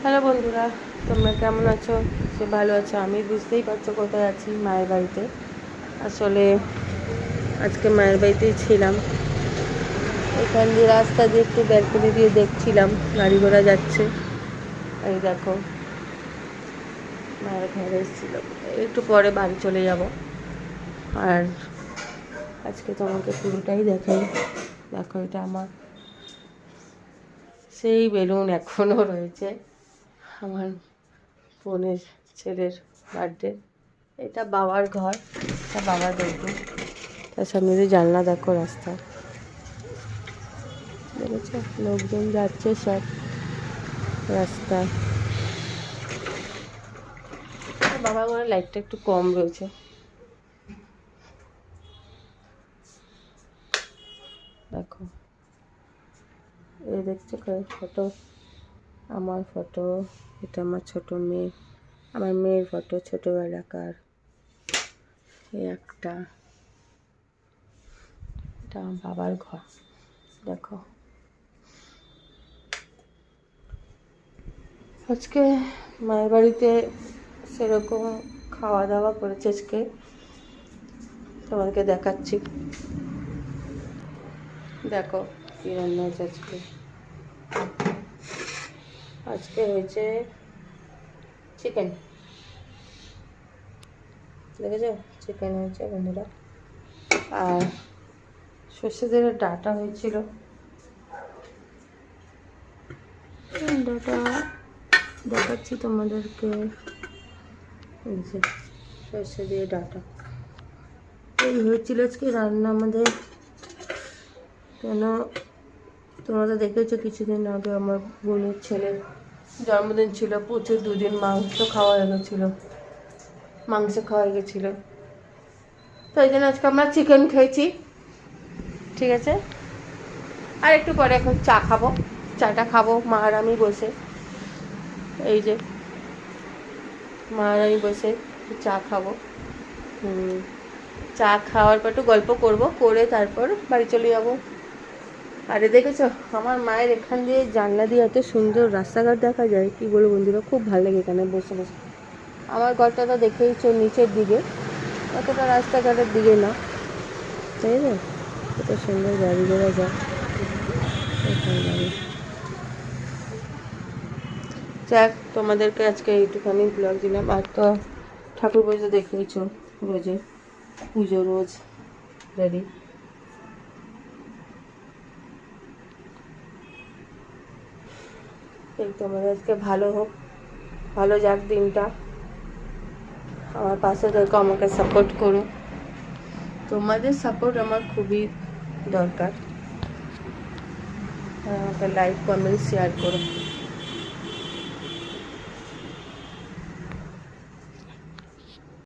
Hello বন্ধুরা, তোমরা কেমন আছো? সে ভালো আছো? আমি বুঝতেই পারছো কোথায় আছি, মায়ের বাড়িতে। আসলে আজকে মায়ের বাড়িতেই ছিলাম। এখান দিয়ে রাস্তা দিয়ে একটু ব্যালকনি দিয়ে দেখছিলাম গাড়ি ঘোড়া যাচ্ছে। এই দেখো, মায়ের ঘরে এসেছিলাম। একটু পরে বাড়ি চলে যাব। আর আজকে তোমাকে পুরোটাই দেখাই। দেখো, এটা আমার সেই বেলুন এখনও রয়েছে, আমার বোনের ছেলের বার্থডে। এটা বাবার ঘর, এটা বাবার বেডরুম। তার সামনে দিয়ে জানলা, দেখো রাস্তা, দেখেছ লোকজন যাচ্ছে সব রাস্তা। বাবার ঘরে লাইটটা একটু কম রয়েছে। দেখো, এই দেখছো ফটো, আমার ফটো, এটা আমার ছোট মেয়ে, আমার মেয়ের ফটো ছোটোবেলাকার। এই একটা, এটা আমার বাবার ঘর। দেখো, আজকে মায়ের বাড়িতে সেরকম খাওয়া দাওয়া করেছে। আজকে তোমাদেরকে দেখাচ্ছি, দেখো কী রান্না হয়েছে আজকে। আজকে হয়েছে চিকেন, দেখেছো, চিকেন হয়েছে বন্ধুরা। আর সর্ষে তেলের ডাঁটা হয়েছিল, ডাঁটা দেখাচ্ছি তোমাদেরকে। এই যে সর্ষে দিয়ে ডাঁটা এই হয়েছিল আজকে রান্না আমাদের। কেন, তোমরা তো দেখেছো কিছুদিন আগে আমার বোনের ছেলের জন্মদিন ছিল, প্রচুর 2 দিন মাংস খাওয়া হয়ে গেছিলো। তো এই জন্য আজকে আমরা চিকেন খেয়েছি, ঠিক আছে। আর একটু পরে এখন চাটা খাবো মা আর আমি বসে। এই যে মা আর আমি বসে চা খাবো। চা খাওয়ার পর একটু গল্প করে তারপর বাড়ি চলে যাবো। আরে দেখেছো, আমার মায়ের এখান দিয়ে জানলা দিয়ে এত সুন্দর রাস্তাঘাট দেখা যায়, কি বলবো বন্ধুরা, খুব ভালো লাগে এখানে বসে বসে। আমার ঘরটা তো দেখেইছো নিচের দিকে, অতটা রাস্তাঘাটের দিকে না, তাই না? কত সুন্দর গাড়ি ঘোড়া যায় যাক, তোমাদেরকে আজকে এইটুখানি ব্লগ দিলাম। আর তো ঠাকুর পুজো দেখেইছো, রোজে পুজো রোজ রেডি। এই তোমাদের আজকে ভালো হোক, ভালো যাক দিনটা। আমার পাশে দেখো, আমাকে সাপোর্ট করো, তোমাদের সাপোর্ট আমার খুবই দরকার। আমাকে লাইক কমেন্ট শেয়ার করো।